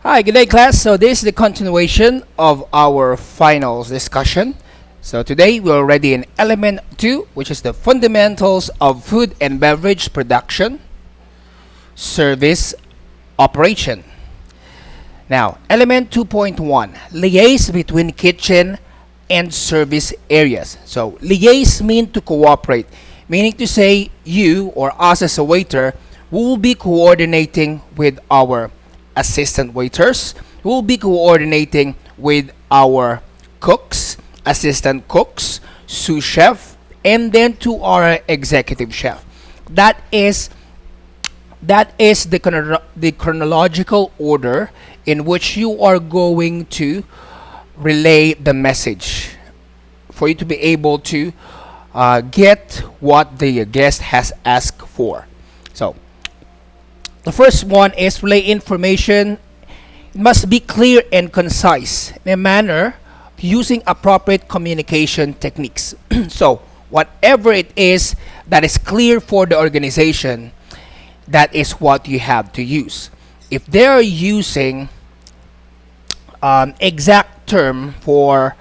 Hi, good day, class. So this is the continuation of our finals discussion. So today we're already in element 2, which is the fundamentals of food and beverage production, service, operation. Now, element 2.1, liaise between kitchen and service areas. So liaise means to cooperate, meaning to say you or us as a waiter will be coordinating with our assistant waiters, will be coordinating with our cooks, assistant cooks, sous chef, and then to our executive chef. That is the chronological order in which you are going to relay the message for you to be able to get what the guest has asked for. So the first one is relay information. It must be clear and concise in a manner using appropriate communication techniques. So whatever it is that is clear for the organization, that is what you have to use. If they're using exact term for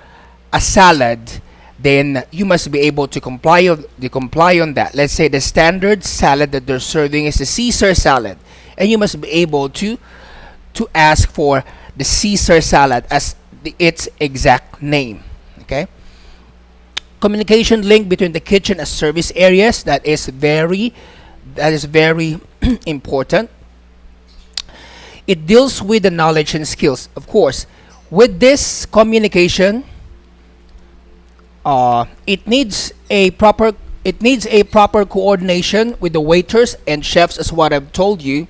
a salad, then you must be able to comply on that. Let's say the standard salad that they're serving is the Caesar salad, and you must be able to ask for the Caesar salad as its exact name. Okay. Communication link between the kitchen and service areas, that is very important. It deals with the knowledge and skills. Of course, with this communication, it needs a proper coordination with the waiters and chefs, as what I've told you,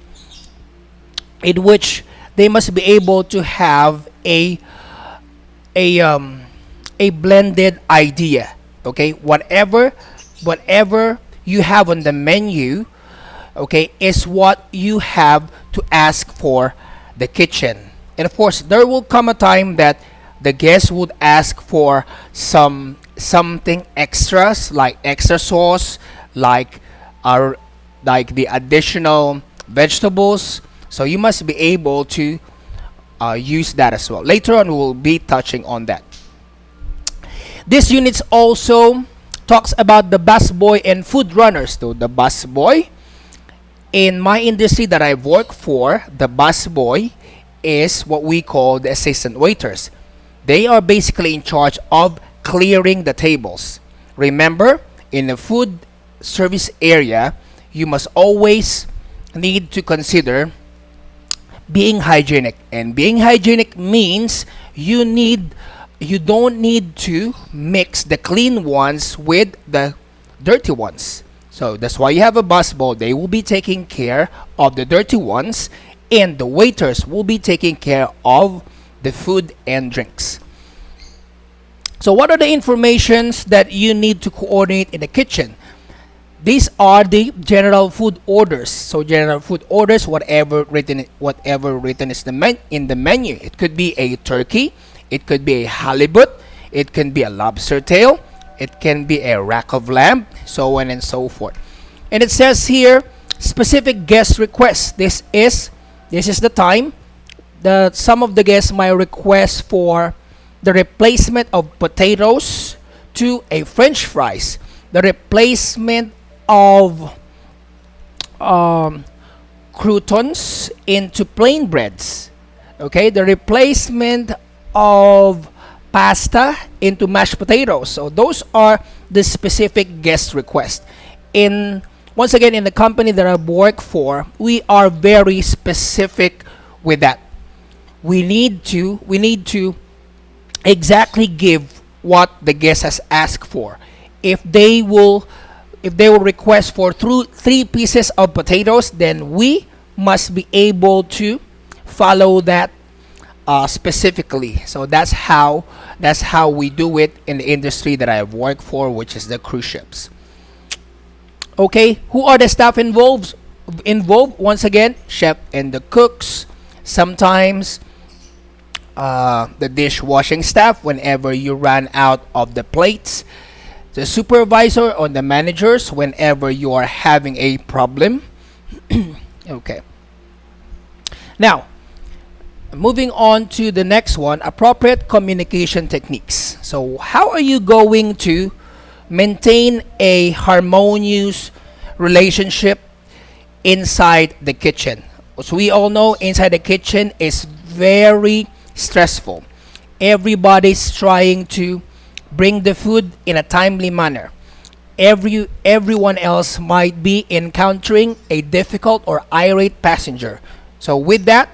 in which they must be able to have a blended idea. Okay, whatever you have on the menu, okay, is what you have to ask for the kitchen. And of course, there will come a time that the guest would ask for something extras, like extra sauce, like the additional vegetables. So you must be able to use that as well. Later on, we will be touching on that. This unit also talks about the busboy and food runners. So the busboy, in my industry that I've worked for, the busboy is what we call the assistant waiters. They are basically in charge of clearing the tables. Remember, in the food service area, you must always need to consider being hygienic. And being hygienic means you don't need to mix the clean ones with the dirty ones. So that's why you have a busboy. They will be taking care of the dirty ones, and the waiters will be taking care of the food and drinks. So what are the informations that you need to coordinate in the kitchen? These are the general food orders. So general food orders, whatever written is in the menu. It could be a turkey, it could be a halibut, it can be a lobster tail, it can be a rack of lamb, so on and so forth. And it says here, specific guest requests. This is the time that some of the guests might request for the replacement of potatoes to a French fries, the replacement of croutons into plain breads, okay, the replacement of pasta into mashed potatoes. So those are the specific guest requests. Once again, in the company that I've worked for, we are very specific with that. We need to exactly give what the guest has asked for. If they will request for 3 pieces of potatoes, then we must be able to follow that specifically. So that's how we do it in the industry that I have worked for, which is the cruise ships. Okay, who are the staff involved? Once again, chef and the cooks. Sometimes the dishwashing staff whenever you run out of the plates, the supervisor or the managers whenever you are having a problem. Okay. Now, Moving on to the next one, appropriate communication techniques. So how are you going to maintain a harmonious relationship inside the kitchen? So we all know inside the kitchen is very stressful. Everybody's trying to bring the food in a timely manner. Everyone else might be encountering a difficult or irate passenger. So with that,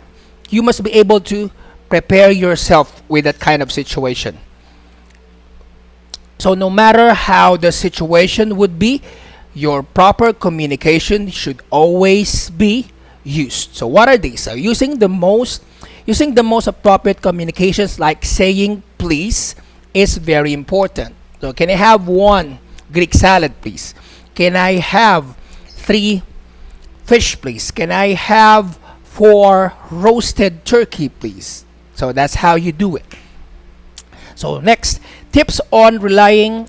you must be able to prepare yourself with that kind of situation. So no matter how the situation would be, your proper communication should always be used. So what are these? So using the most appropriate communications, like saying please, is very important. So can I have one Greek salad, please? Can I have 3 fish, please? Can I have 4 roasted turkey, please? So that's how you do it. So next, tips on relaying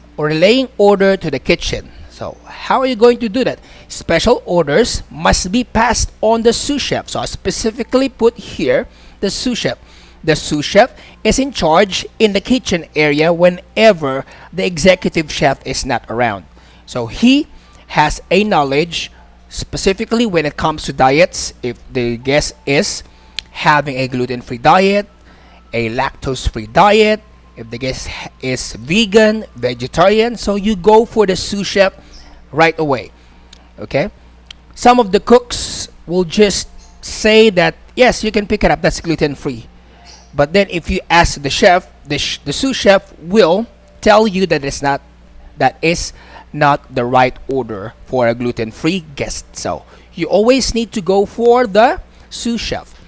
order to the kitchen. So how are you going to do that? Special orders must be passed on the sous chef. So I specifically put here the sous chef. The sous chef is in charge in the kitchen area whenever the executive chef is not around. So he has a knowledge specifically when it comes to diets. If the guest is having a gluten-free diet, a lactose-free diet, if the guest is vegan, vegetarian, so you go for the sous chef right away. Okay? Some of the cooks will just say that yes, you can pick it up, that's gluten-free. But then if you ask the chef, the sous chef will tell you that that is not the right order for a gluten-free guest. So you always need to go for the sous chef.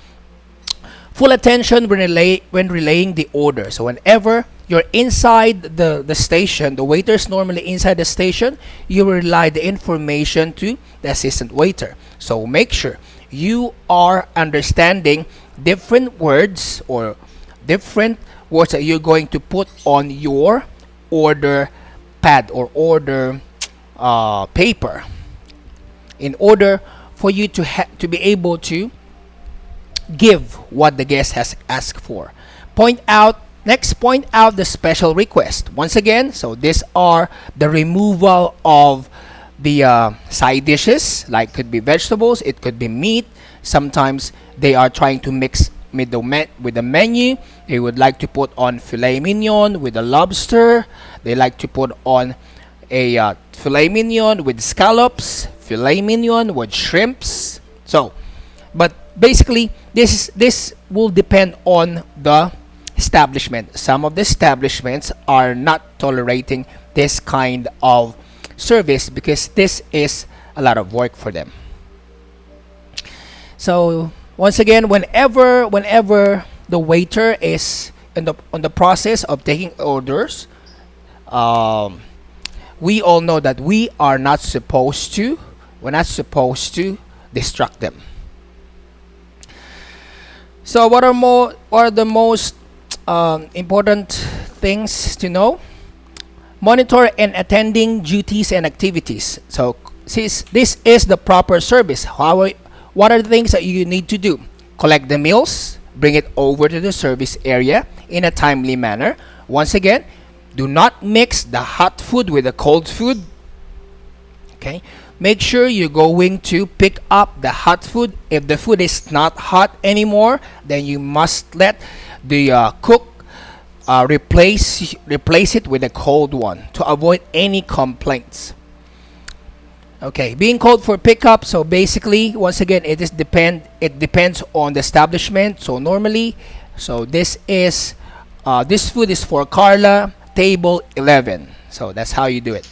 Full attention when relaying the order. So whenever you're inside the station, the waiter's normally inside the station, you relay the information to the assistant waiter. So make sure you are understanding different words or different words that you're going to put on your order pad or order paper in order for you to be able to give what the guest has asked for. Point out the special request. Once again, so these are the removal of the side dishes, like could be vegetables, it could be meat. Sometimes they are trying to mix with the menu. They would like to put on filet mignon with a lobster. They like to put on a filet mignon with scallops, filet mignon with shrimps. So, but basically, this will depend on the establishment. Some of the establishments are not tolerating this kind of service because this is a lot of work for them. So once again, whenever the waiter is on the process of taking orders, we all know that we're not supposed to distract them. So what are the most important things to know? Monitor and attending duties and activities. So since this is the proper service, what are the things that you need to do? Collect the meals, bring it over to the service area in a timely manner. Once again, do not mix the hot food with the cold food. Okay? Make sure you're going to pick up the hot food. If the food is not hot anymore, then you must let the cook replace it with a cold one to avoid any complaints. Okay, being called for pickup. So basically, once again, it depends on the establishment. So normally, so this food is for Carla, table 11. So that's how you do it.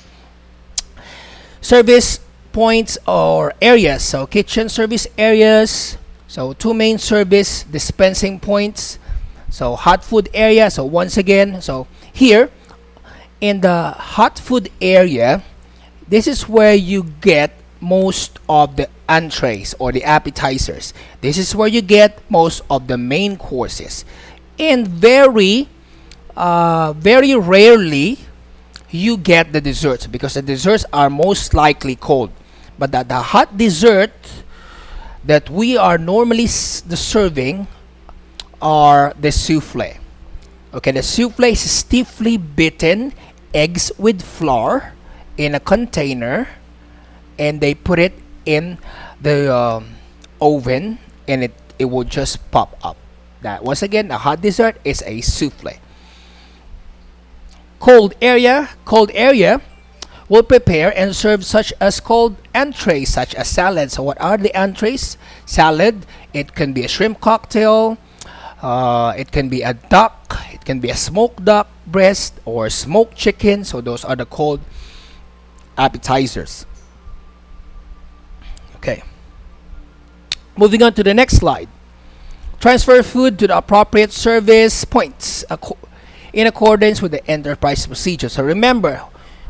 Service points or areas. So kitchen service areas. So 2 main service dispensing points. So hot food area. So once again, so here in the hot food area, this is where you get most of the entrees or the appetizers. This is where you get most of the main courses. And very rarely you get the desserts because the desserts are most likely cold. But the hot dessert that we are normally serving are the souffle. Okay, the souffle is stiffly beaten eggs with flour in a container, and they put it in the oven, and it will just pop up. That, once again, a hot dessert is a souffle. Cold area will prepare and serve such as cold entrees, such as salad. So what are the entrees? Salad, it can be a shrimp cocktail, it can be a duck, it can be a smoked duck breast or smoked chicken. So those are the cold appetizers. Okay, moving on to the next slide. Transfer food to the appropriate service points in accordance with the enterprise procedure. So remember,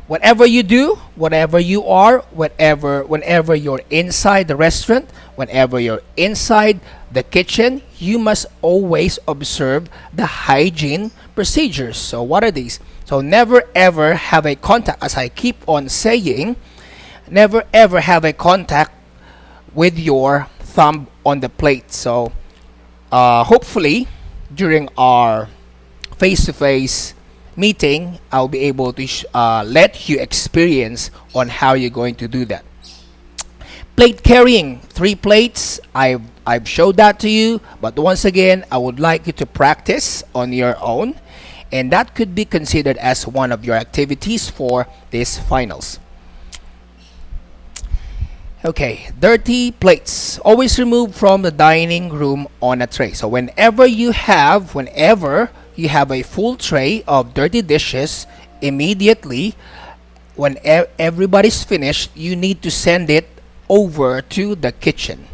whatever you do, whatever you are, whenever you're inside the restaurant, whenever you're inside the kitchen, you must always observe the hygiene procedures. So what are these? So never ever have a contact, as I keep on saying, never ever have a contact with your thumb on the plate. So hopefully during our face-to-face meeting, I'll be able to let you experience on how you're going to do that. Plate carrying, 3 plates, I've showed that to you, but once again, I would like you to practice on your own, and that could be considered as one of your activities for these finals. Okay, dirty plates, always remove from the dining room on a tray. So whenever you have a full tray of dirty dishes, immediately when everybody's finished, you need to send it over to the kitchen.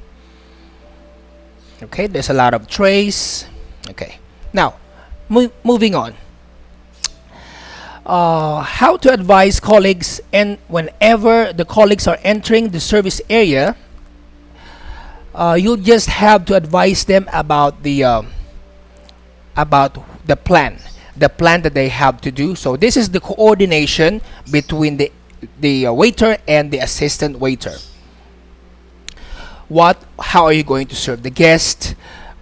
Okay, there's a lot of trays. Okay, now moving on. How to advise colleagues, and whenever the colleagues are entering the service area, you'll just have to advise them about the plan that they have to do. So this is the coordination between the waiter and the assistant waiter. How are you going to serve the guest?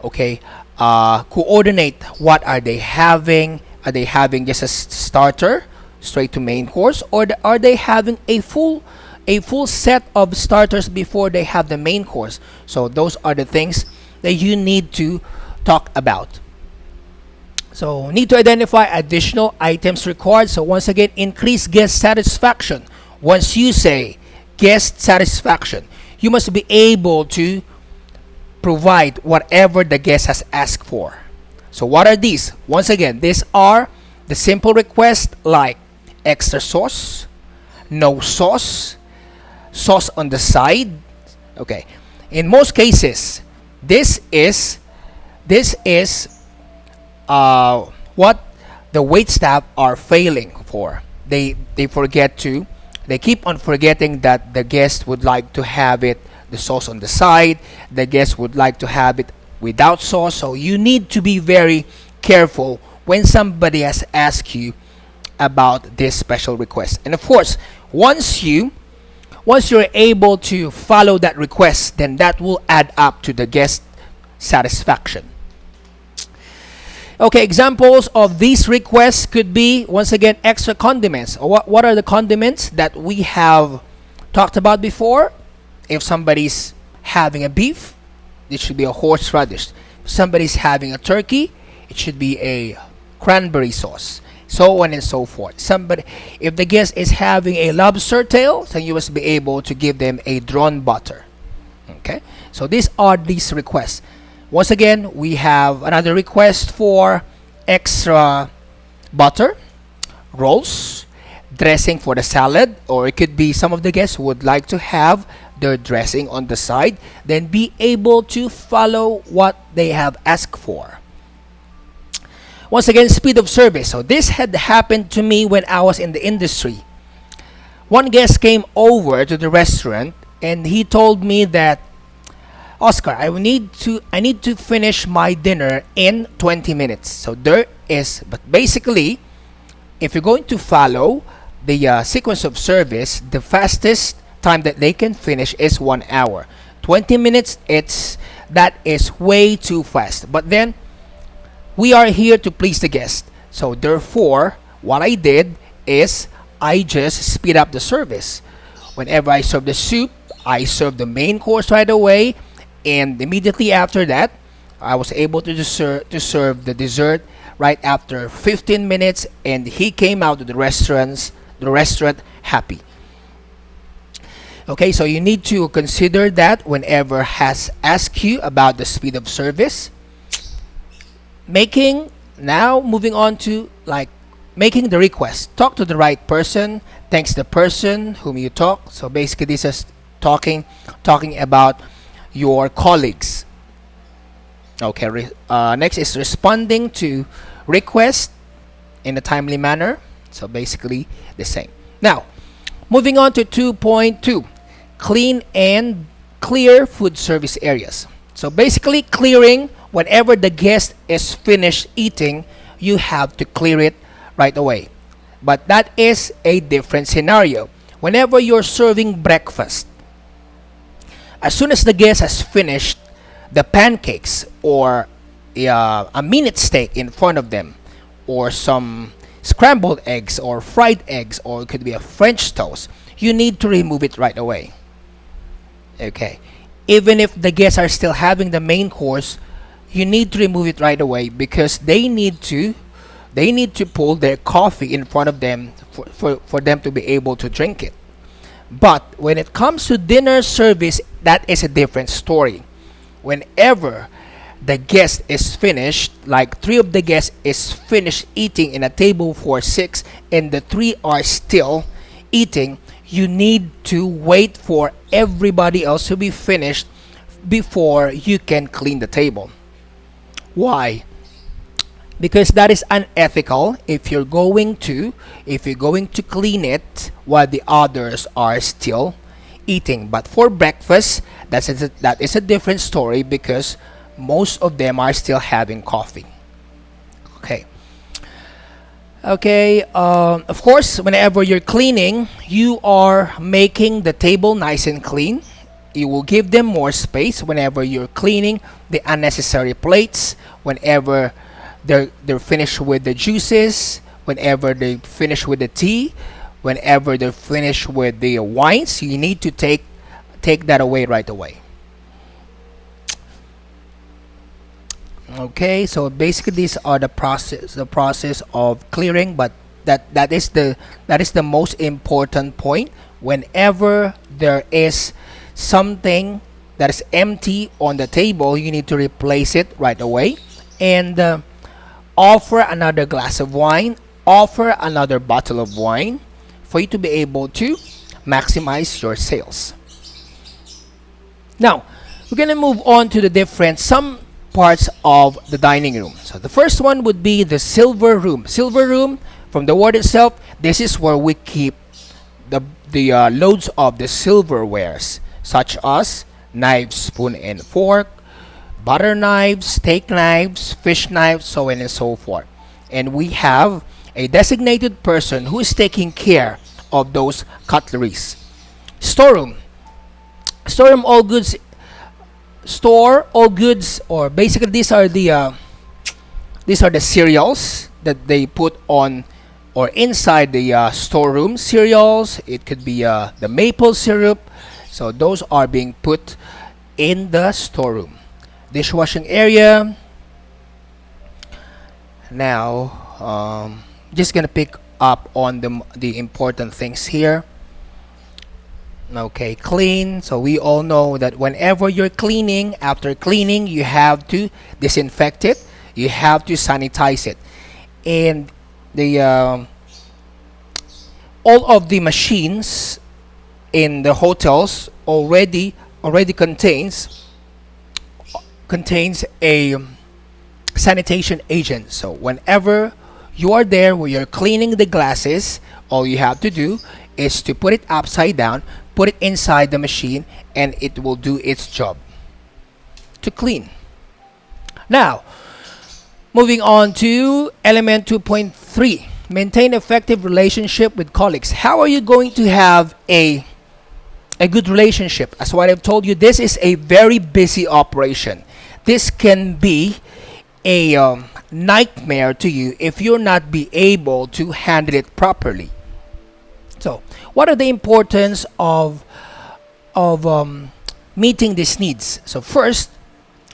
Okay, coordinate, what are they having? Are they having just a starter straight to main course, or are they having a full set of starters before they have the main course? So those are the things that you need to talk about. So need to identify additional items required. So once again, increase guest satisfaction. Once you say guest satisfaction, you must be able to provide whatever the guest has asked for. So what are these? Once again, these are the simple requests like extra sauce, no sauce, sauce on the side. Okay, in most cases, this is what the wait staff are failing for. They keep on forgetting that the guest would like to have the sauce on the side. The guest would like to have it without sauce. So you need to be very careful when somebody has asked you about this special request. And of course, once you're able to follow that request, then that will add up to the guest satisfaction. Okay, examples of these requests could be, once again, extra condiments. What are the condiments that we have talked about before? If somebody's having a beef, it should be a horseradish. If somebody's having a turkey, it should be a cranberry sauce, so on and so forth. If the guest is having a lobster tail, then you must be able to give them a drawn butter. Okay, so these are these requests. Once again, we have another request for extra butter, rolls, dressing for the salad, or it could be some of the guests who would like to have their dressing on the side, then be able to follow what they have asked for. Once again, speed of service. So this had happened to me when I was in the industry. One guest came over to the restaurant and he told me that, Oscar, I need to finish my dinner in 20 minutes. So but basically, if you're going to follow the sequence of service, the fastest time that they can finish is 1 hour. 20 minutes, that is way too fast. But then We are here to please the guest. So therefore, what I did is I just speed up the service. Whenever I serve the soup, I serve the main course right away, and immediately after that, I was able to serve the dessert right after 15 minutes, and he came out of the restaurant happy. Okay, so you need to consider that whenever has asked you about the speed of service. Moving on to like making the request. Talk to the right person. Thanks the person whom you talk. So basically, this is talking about your colleagues. Okay. Next is responding to request in a timely manner. So basically the same. Now, moving on to 2.2, clean and clear food service areas. So basically clearing, whenever the guest is finished eating, you have to clear it right away. But that is a different scenario. Whenever you're serving breakfast, as soon as the guest has finished the pancakes or a minute steak in front of them, or some scrambled eggs or fried eggs, or it could be a French toast, you need to remove it right away. Okay. Even if the guests are still having the main course, you need to remove it right away because they need to pull their coffee in front of them for them to be able to drink it. But when it comes to dinner service, that is a different story. Whenever the guest is finished, like 3 of the guests is finished eating in a table for 6 and the 3 are still eating, you need to wait for everybody else to be finished before you can clean the table. Why? Because that is unethical if you're going to clean it while the others are still eating. But for breakfast, that is a different story because most of them are still having coffee. Okay, of course, whenever you're cleaning, you are making the table nice and clean. You will give them more space whenever you're cleaning the unnecessary plates, whenever they're finished with the juices, whenever they finish with the tea, whenever they're finished with the wines. You need to take that away right away. Okay, so basically these are the process of clearing, but that is the most important point. Whenever there is something that is empty on the table, you need to replace it right away, and offer another glass of wine, offer another bottle of wine for you to be able to maximize your sales. Now, we're gonna move on to some parts of the dining room. So the first one would be the silver room. Silver room, from the word itself, this is where we keep the loads of the silverwares, such as knives, spoon and fork, butter knives, steak knives, fish knives, so on and so forth. And we have a designated person who is taking care of those cutleries. Storeroom, all goods. Store all goods, or basically these are the cereals that they put on or inside the storeroom. Cereals, it could be the maple syrup, so those are being put in the storeroom. Dishwashing area. Now, just gonna pick up on the important things here. Okay, clean. So we all know that whenever you're cleaning, after cleaning, you have to disinfect it, you have to sanitize it, and the all of the machines in the hotels already contains a sanitation agent. So whenever you are there where you're cleaning the glasses, all you have to do is to put it upside down, put it inside the machine, and it will do its job to clean. Now, moving on to element 2.3, maintain effective relationship with colleagues. How are you going to have a good relationship? As what I've told you, this is a very busy operation. This can be a nightmare to you if you're not be able to handle it properly. So, what are the importance of meeting these needs? So first,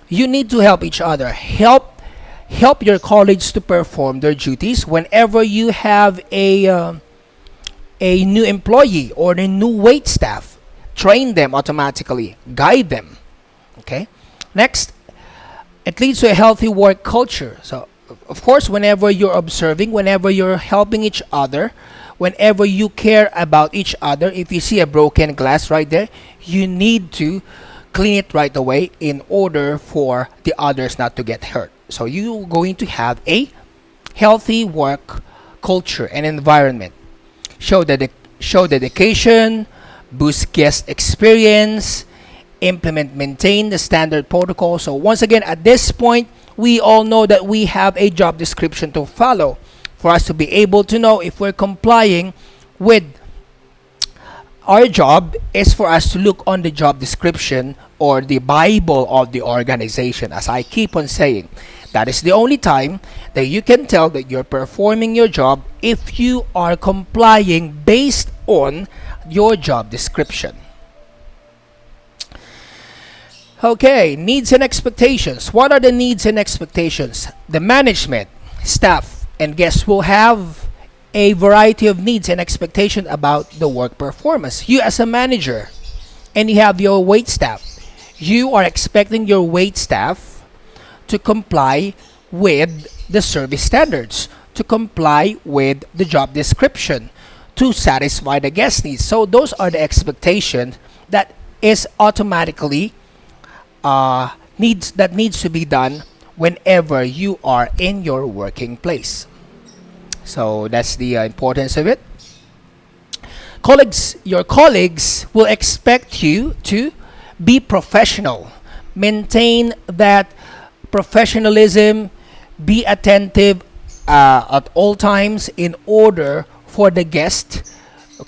you need to help each other. Help your colleagues to perform their duties. Whenever you have a new employee or a new wait staff, train them automatically, guide them. Okay. Next, it leads to a healthy work culture. So, of course, whenever you're observing, whenever you're helping each other, whenever you care about each other, if you see a broken glass right there, you need to clean it right away in order for the others not to get hurt. So you're going to have a healthy work culture and environment. Show dedication, boost guest experience, maintain the standard protocol. So once again, at this point, we all know that we have a job description to follow for us to be able to know if we're complying with our job. Is for us to look on the job description or the Bible of the organization. As I keep on saying, that is the only time that you can tell that you're performing your job if you are complying based on your job description. Okay, needs and expectations. What are the needs and expectations? The management, staff, and guests will have a variety of needs and expectations about the work performance. You as a manager, and you have your wait staff, you are expecting your wait staff to comply with the service standards, to comply with the job description, to satisfy the guest needs. So those are the expectations that is automatically needs to be done whenever you are in your working place. So that's the importance of it. Your colleagues will expect you to be professional, maintain that professionalism, be attentive at all times in order for the guest,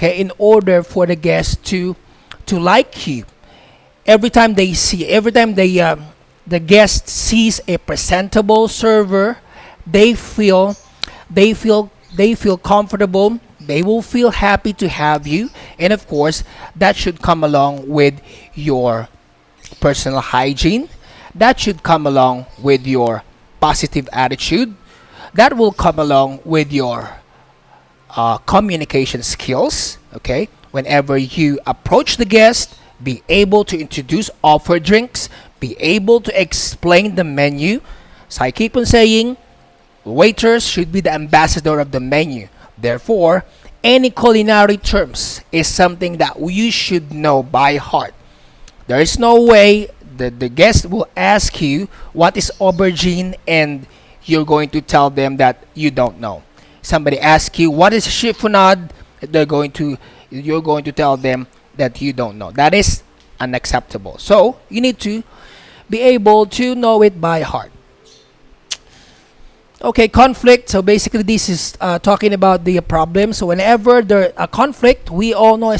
in order for the guest to like you. Every time the guest sees a presentable server, they feel comfortable. They will feel happy to have you, and of course, that should come along with your personal hygiene. That should come along with your positive attitude. That will come along with your communication skills. Okay, whenever you approach the guest, be able to introduce, offer drinks, be able to explain the menu. So I keep on saying, waiters should be the ambassador of the menu. Therefore, any culinary terms is something that you should know by heart. There is no way that the guest will ask you what is aubergine and you're going to tell them that you don't know. Somebody asks you what is chiffonade, you're going to tell them that you don't know. That is unacceptable. So you need to be able to know it by heart. Okay, conflict. So basically, this is talking about the problem. So whenever there a conflict, we all know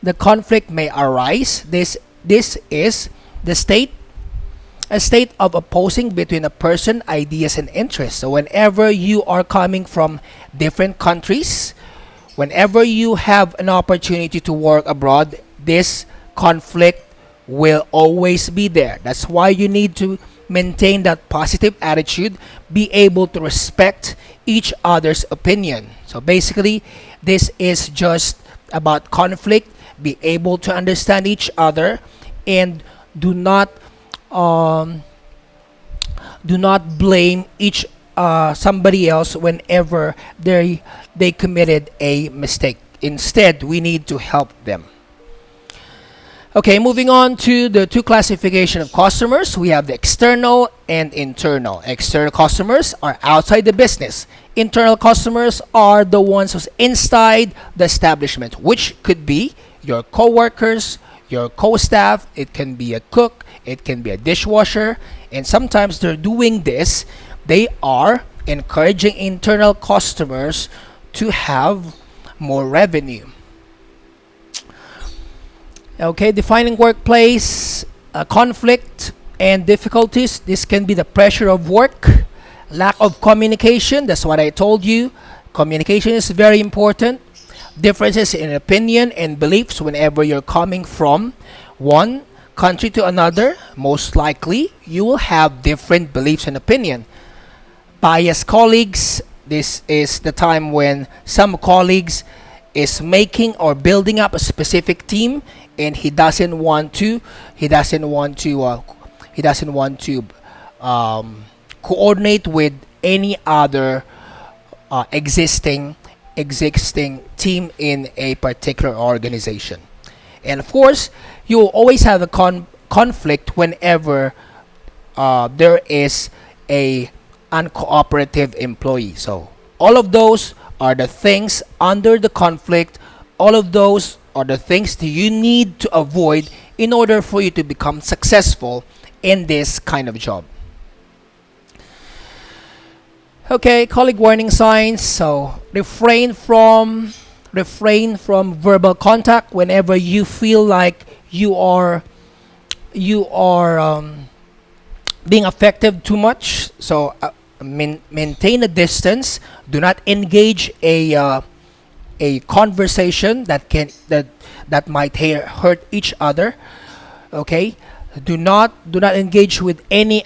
the conflict may arise. This is the a state of opposing between a person, ideas, and interests. So whenever you are coming from different countries, whenever you have an opportunity to work abroad, this conflict will always be there. That's why you need to maintain that positive attitude, be able to respect each other's opinion. So basically, this is just about conflict, be able to understand each other, and do not blame somebody else whenever they committed a mistake. Instead, we need to help them. Okay, moving on to the two classification of customers. We have the external and internal. External customers are outside the business. Internal customers are the ones who's inside the establishment, which could be your co-workers, your co-staff. It can be a cook, it can be a dishwasher, and sometimes they're doing this. They are encouraging internal customers to have more revenue. Okay, defining workplace conflict and difficulties. This can be the pressure of work, Lack of communication, that's what I told you. Communication is very important. Differences in opinion and beliefs whenever you're coming from one country to another, most likely you will have different beliefs and opinion. Biased colleagues, this is the time when some colleagues is making or building up a specific team, and he doesn't want to coordinate with any other existing team in a particular organization. And of course, you will always have a conflict whenever there is a uncooperative employee. So all of those are the things under the conflict. All of those are the things that you need to avoid in order for you to become successful in this kind of job. Okay, colleague warning signs. So refrain from verbal contact whenever you feel like you are being affected too much. So maintain a distance. Do not engage a conversation that might hurt each other. Okay, do not engage with any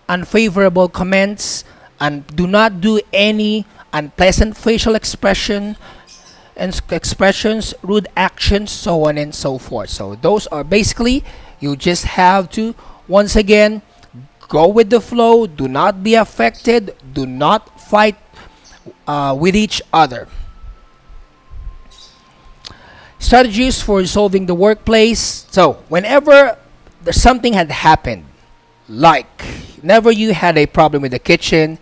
unfavorable comments, and do not do any unpleasant facial expressions, rude actions, so on and so forth. So those are basically, you just have to, once again, go with the flow. Do not be affected. Do not fight with each other. Strategies for resolving the workplace. So whenever there's something had happened, like whenever you had a problem with the kitchen,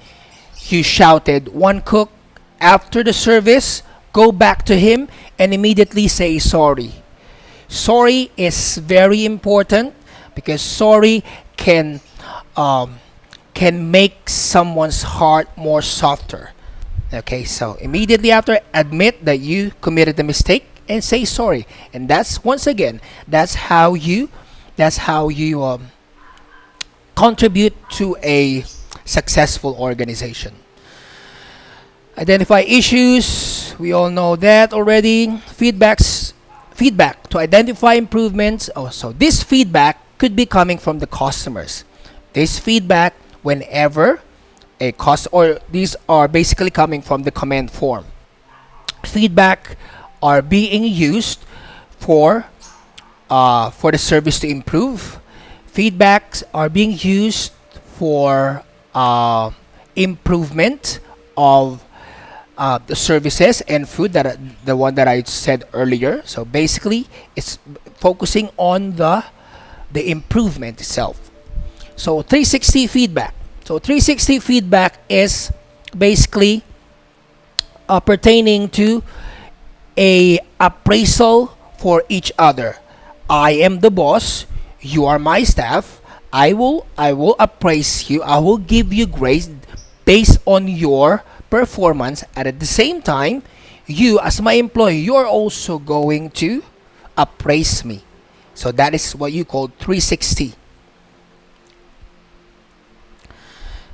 you shouted one cook, after the service, go back to him and immediately say sorry. Sorry is very important, because sorry can make someone's heart more softer. Okay, so immediately after, admit that you committed the mistake and say sorry. And that's, once again, that's how you contribute to a successful organization. Identify issues. We all know that already. Feedback to identify improvements. So this feedback could be coming from the customers. This feedback, whenever or these are basically coming from the command form. Feedback are being used for the service to improve. Feedbacks are being used for improvement of the services and food, the one that I said earlier. So basically, it's focusing on the improvement itself. So 360 feedback. So 360 feedback is basically pertaining to a appraisal for each other. I am the boss. You are my staff. I will appraise you. I will give you grades based on your performance. And at the same time, you as my employee, you are also going to appraise me. So that is what you call 360.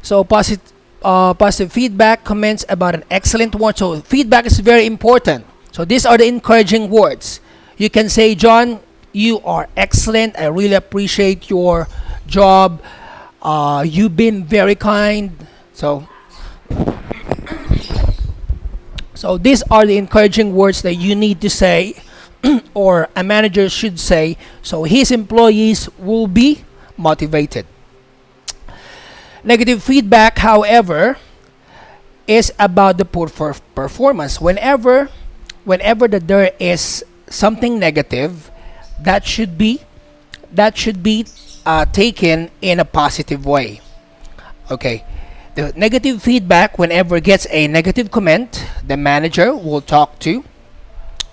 So positive feedback, comments about an excellent one. So feedback is very important. So these are the encouraging words. You can say, John, you are excellent. I really appreciate your job. You've been very kind. So these are the encouraging words that you need to say, or a manager should say, so his employees will be motivated. Negative feedback, however, is about the poor performance. Whenever that there is something negative, that should be taken in a positive way. Okay, the negative feedback, whenever gets a negative comment, the manager will talk to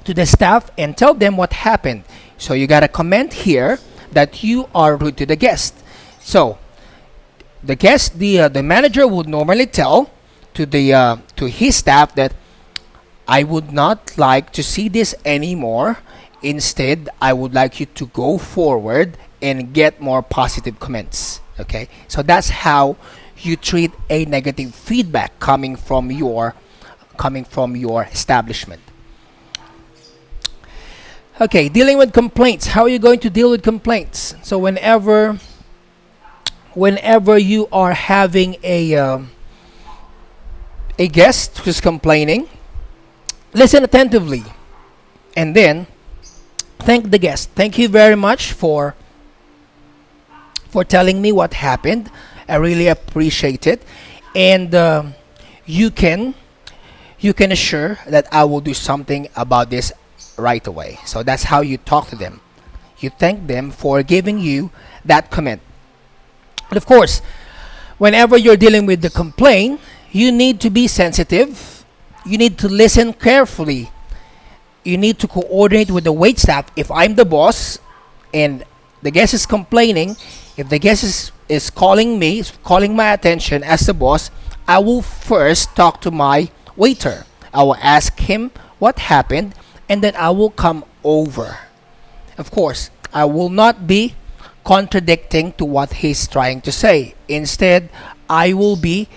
the staff and tell them what happened. So you got a comment here that you are rude to the guest. So the manager would normally tell to his staff that I would not like to see this anymore. Instead, I would like you to go forward and get more positive comments. Okay, so that's how you treat a negative feedback coming from your establishment. Okay, dealing with complaints. How are you going to deal with complaints? So whenever you are having a guest who's complaining, listen attentively, and then thank the guest. Thank you very much for telling me what happened. I really appreciate it, and you can assure that I will do something about this right away. So that's how you talk to them. You thank them for giving you that comment. And of course, whenever you're dealing with the complaint, you need to be sensitive. You need to listen carefully. You need to coordinate with the wait staff. If I'm the boss and the guest is complaining, if the guest is calling my attention as the boss, I will first talk to my waiter. I will ask him what happened, and then I will come over. Of course, I will not be contradicting to what he's trying to say. Instead, I will be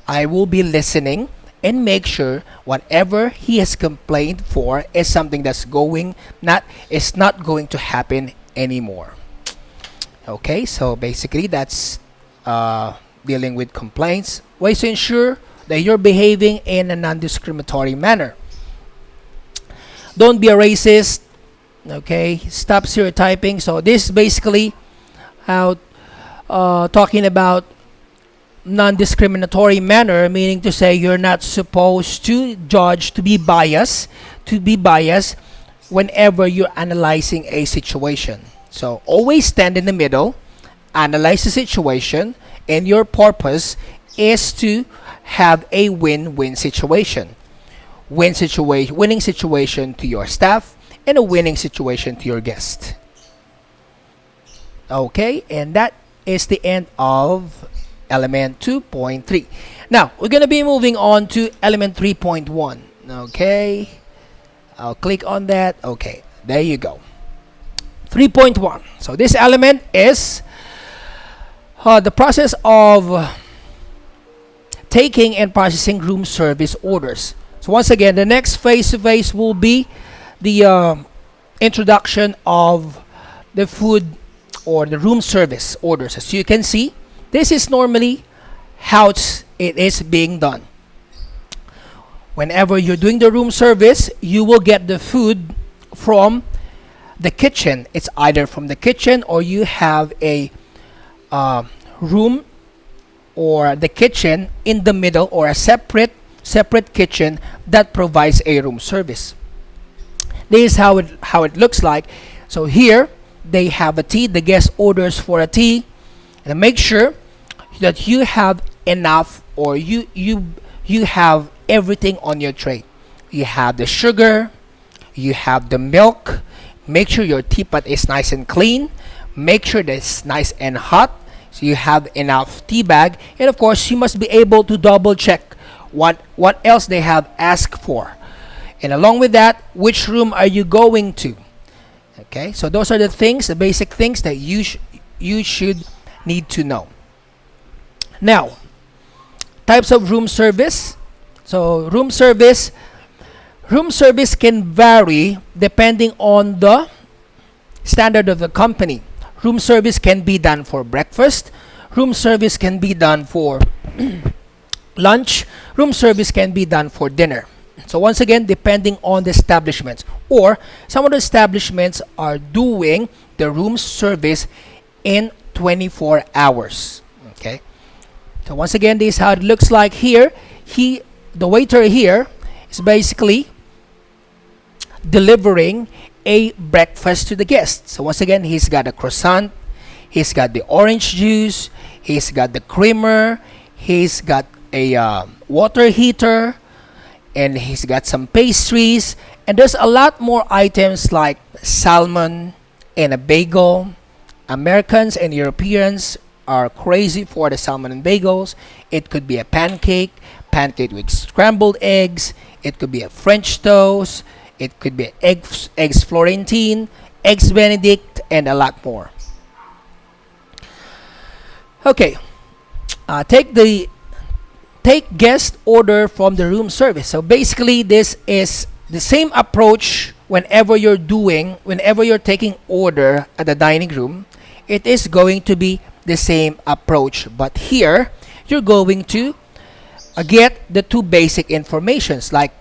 listening and make sure whatever he has complained for is something that's not going to happen anymore. Okay, so basically that's dealing with complaints. Ways to ensure that you're behaving in a non-discriminatory manner. Don't be a racist. Okay, stop stereotyping. So this is basically how talking about non-discriminatory manner, meaning to say you're not supposed to judge, to be biased whenever you're analyzing a situation. So always stand in the middle, analyze the situation, and your purpose is to have a win-win situation. Winning situation to your staff and a winning situation to your guest. Okay, and that is the end of element 2.3. Now, we're going to be moving on to element 3.1. Okay, I'll click on that. Okay, there you go. 3.1. So this element is the process of taking and processing room service orders. So once again, the next face-to-face will be the introduction of the food or the room service orders. As you can see, this is normally how it is being done. Whenever you're doing the room service, you will get the food from the kitchen. It's either from the kitchen or you have a room or the kitchen in the middle, or a separate kitchen that provides a room service. This is how it looks like. So here they have a tea. The guest orders for a tea, and make sure that you have enough, or you have everything on your tray. You have the sugar, you have the milk. Make sure your teapot is nice and clean. Make sure that it's nice and hot, so you have enough tea bag. And of course, you must be able to double check what else they have asked for, and along with that, which room are you going to. Okay, so those are the things, the basic things that you should need to know. Now, types of room service. So room service can vary depending on the standard of the company. Room service can be done for breakfast. Room service can be done for lunch. Room service can be done for dinner. So once again, depending on the establishments, or some of the establishments are doing the room service in 24 hours. Okay. So once again, this is how it looks like here. The waiter here is basically delivering a breakfast to the guests. So once again, he's got a croissant, he's got the orange juice, he's got the creamer, he's got a water heater, and he's got some pastries, and there's a lot more items like salmon and a bagel. Americans and Europeans are crazy for the salmon and bagels. It could be a pancake with scrambled eggs. It could be a French toast. It could be eggs Florentine, eggs Benedict, and a lot more. Okay, take guest order from the room service. So basically, this is the same approach whenever you're taking order at the dining room. It is going to be the same approach, but here you're going to get the two basic informations. Like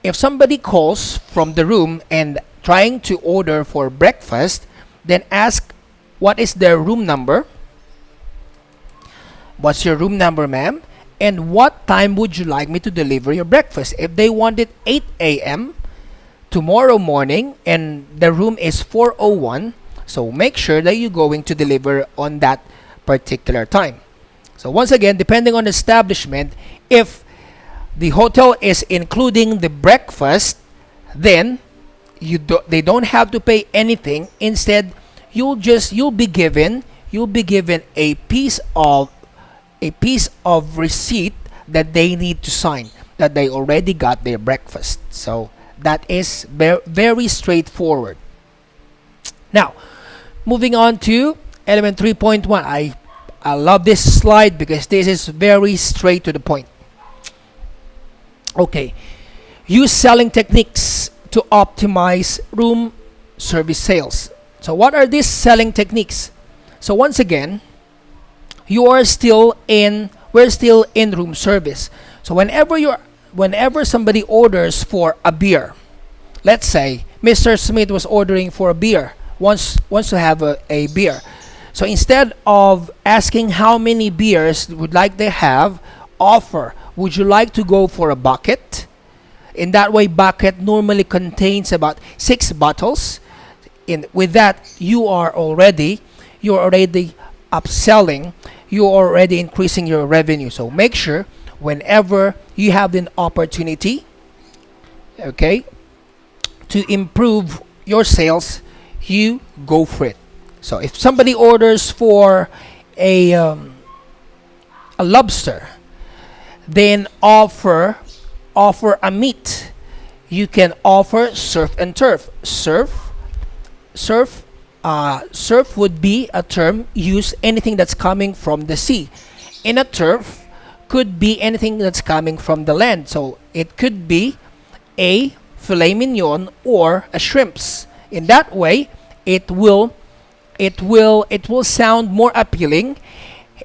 if somebody calls from the room and trying to order for breakfast, then ask what is their room number. What's your room number, ma'am? And what time would you like me to deliver your breakfast? If they want it 8 a.m. tomorrow morning and the room is 4:01, so make sure that you're going to deliver on that particular time. So once again, depending on the establishment, if the hotel is including the breakfast, then they don't have to pay anything. Instead, you'll be given a piece of receipt that they need to sign that they already got their breakfast. So that is very straightforward. Now, moving on to element 3.1. I love this slide because this is very straight to the point. Okay, use selling techniques to optimize room service sales. So what are these selling techniques? So once again, we're still in room service. So whenever somebody orders for a beer, let's say Mr. Smith was ordering for a beer, wants to have a beer. So instead of asking how many beers would like they have, offer, would you like to go for a bucket? In that way, bucket normally contains about 6 bottles. With that, you're already upselling, you're already increasing your revenue. So make sure whenever you have an opportunity, okay, to improve your sales, you go for it. So if somebody orders for a lobster, then offer a meat. You can offer surf and turf. Surf would be a term used anything that's coming from the sea. In a turf could be anything that's coming from the land. So it could be a filet mignon or a shrimps. In that way, it will sound more appealing,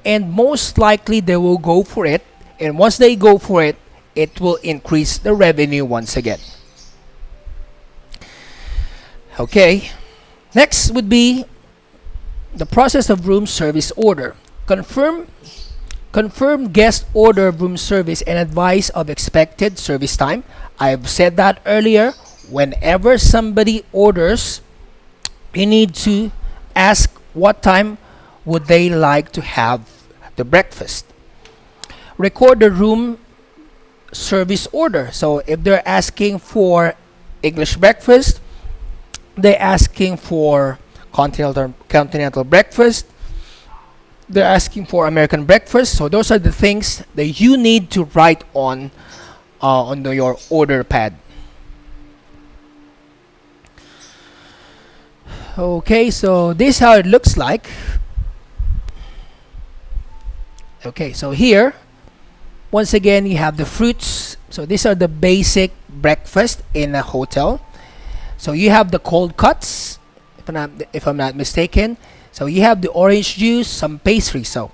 and most likely they will go for it. And once they go for it, it will increase the revenue once again. Okay, next would be the process of room service order. Confirm guest order of room service and advice of expected service time. I've said that earlier. Whenever somebody orders, you need to ask what time would they like to have the breakfast. Record the room service order. So if they're asking for English breakfast, they're asking for continental breakfast, they're asking for American breakfast. So those are the things that you need to write on your order pad. Okay, so this is how it looks like. Okay, so here, once again, you have the fruits. So these are the basic breakfast in a hotel. So you have the cold cuts, if I'm not mistaken. So you have the orange juice, some pastry. So,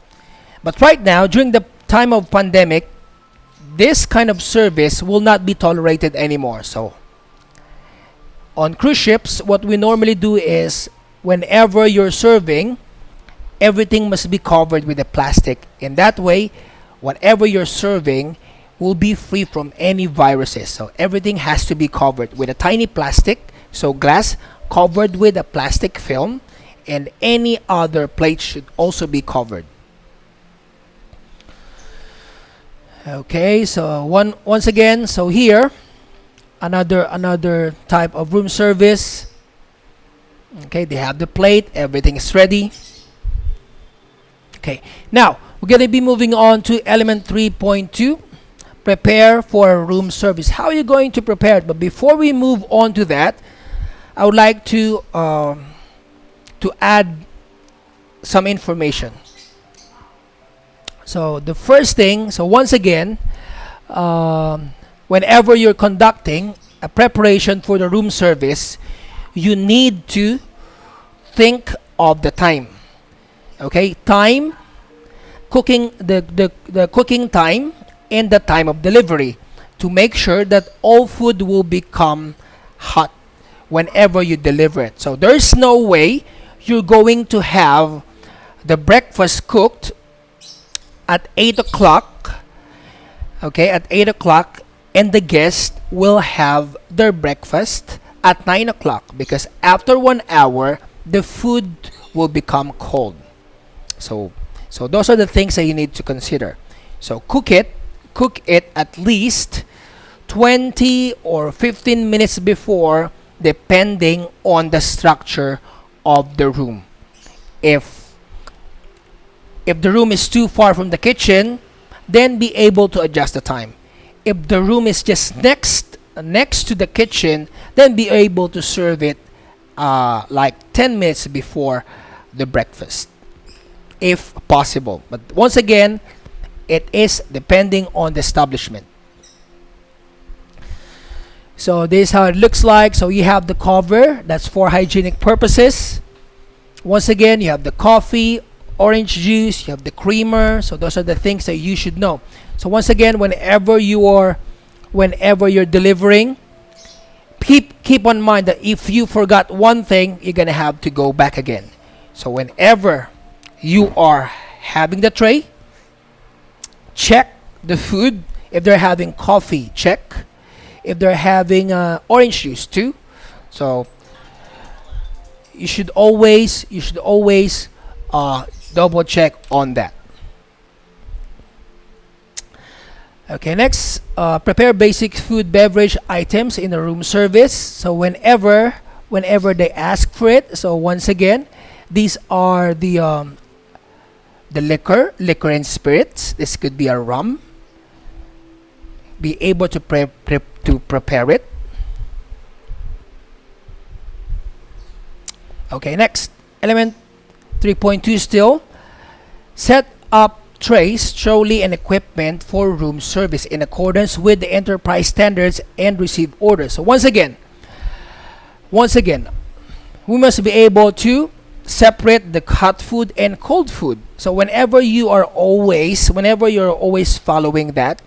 but right now, during the time of pandemic, this kind of service will not be tolerated anymore. So on cruise ships, what we normally do is whenever you're serving, everything must be covered with a plastic. In that way, whatever you're serving will be free from any viruses. So everything has to be covered with a tiny plastic. So glass covered with a plastic film, and any other plate should also be covered. Okay, so once again, so here another type of room service. Okay, they have the plate, everything is ready. Okay, now we're going to be moving on to element 3.2, prepare for room service. How are you going to prepare it? But before we move on to that, I would like to add some information. So the first thing, so once again, whenever you're conducting a preparation for the room service, you need to think of the time. Okay, time, cooking, the cooking time and the time of delivery, to make sure that all food will become hot whenever you deliver it. So there's no way you're going to have the breakfast cooked at 8 o'clock, okay, at 8 o'clock, and the guest will have their breakfast at 9 o'clock, because after 1 hour, the food will become cold. So those are the things that you need to consider. So cook it at least 20 or 15 minutes before, depending on the structure of the room. If the room is too far from the kitchen, then be able to adjust the time. If the room is just next to the kitchen, then be able to serve it like 10 minutes before the breakfast, if possible. But once again, it is depending on the establishment. So this is how it looks like. So you have the cover, that's for hygienic purposes. Once again, you have the coffee, orange juice, you have the creamer. So those are the things that you should know. So once again, whenever you're delivering, keep on mind that if you forgot one thing, you're gonna have to go back again. So whenever you are having the tray, check the food. If they're having coffee, check. If they're having orange juice too, so you should always double check on that. Okay, next, prepare basic food beverage items in the room service. So whenever they ask for it, so once again, these are the liquor and spirits. This could be a rum. Be able to prepare it. Okay, next, element 3.2 still. Set up trays, trolley, and equipment for room service in accordance with the enterprise standards and receive orders. So once again, we must be able to separate the hot food and cold food. So whenever you're always following that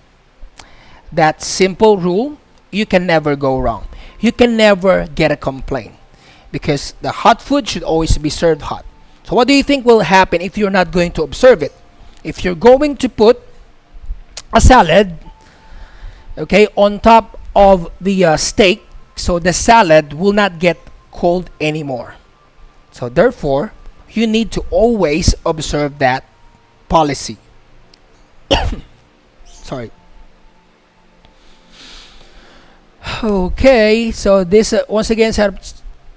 simple rule, you can never go wrong. You can never get a complaint, because the hot food should always be served hot. So what do you think will happen if you're not going to observe it? If you're going to put a salad, okay, on top of the steak, so the salad will not get cold anymore. So therefore, you need to always observe that policy. Sorry. Okay, so this once again,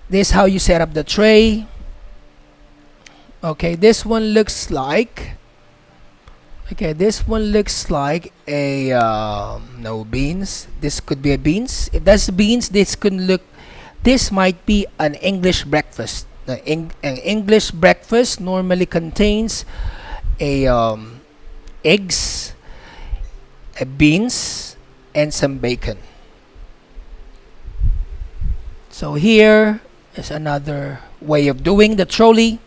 this is how you set up the tray. Okay, this one looks like a no beans. This could be a beans. If that's beans, this might be an English breakfast. An English breakfast normally contains eggs, beans, and some bacon. So here is another way of doing the trolley.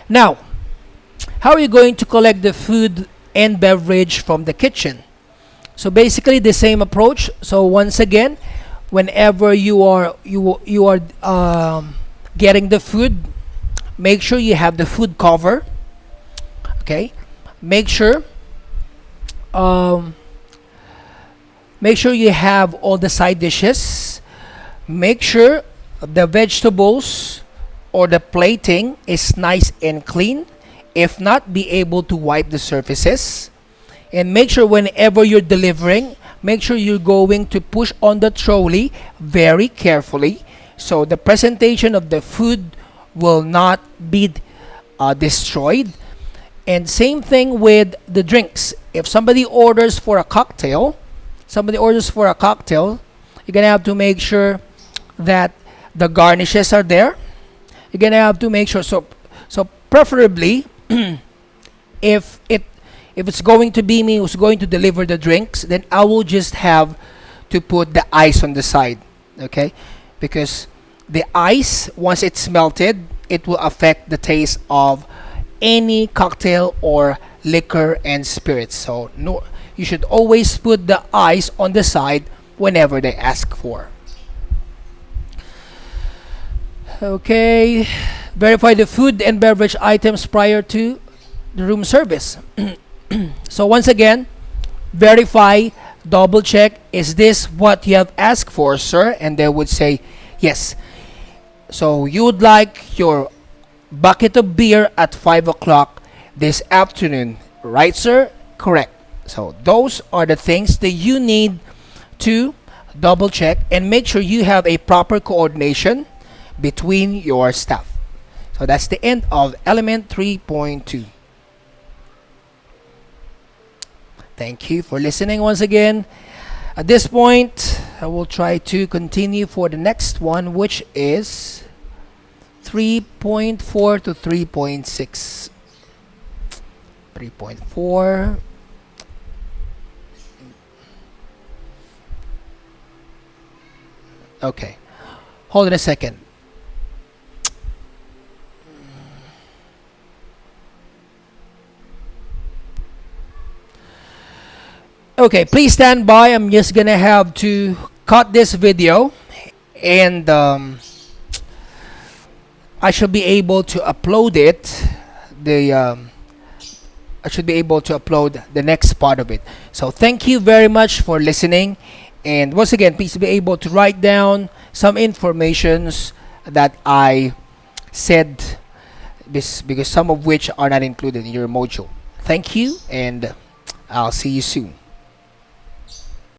Now, how are you going to collect the food and beverage from the kitchen? So basically the same approach. So once again, whenever you are getting the food, make sure you have the food cover. Okay, make sure you have all the side dishes. Make sure the vegetables or the plating is nice and clean. If not, be able to wipe the surfaces. And make sure whenever you're delivering, make sure you're going to push on the trolley very carefully, so the presentation of the food will not be destroyed. And same thing with the drinks. If somebody orders for a cocktail, you're gonna have to make sure that the garnishes are there. You're gonna have to make sure, so preferably if it's going to be me who's going to deliver the drinks, then I will just have to put the ice on the side, okay? Because the ice, once it's melted, it will affect the taste of any cocktail or liquor and spirits. So no, you should always put the ice on the side whenever they ask for. Okay, verify the food and beverage items prior to the room service. So once again, verify, double check, is this what you have asked for, sir? And they would say yes. So you would like your bucket of beer at 5 o'clock this afternoon, right, sir? Correct. So those are the things that you need to double check and make sure you have a proper coordination between your staff. So that's the end of element 3.2. Thank you for listening once again. At this point, I will try to continue for the next one, which is 3.4 to 3.6. 3.4. Okay. Hold on a second. Okay, please stand by. I'm just gonna have to cut this video, and I should be able to upload it. I should be able to upload the next part of it. So thank you very much for listening, and once again, please be able to write down some informations that I said, because some of which are not included in your module. Thank you, and I'll see you soon.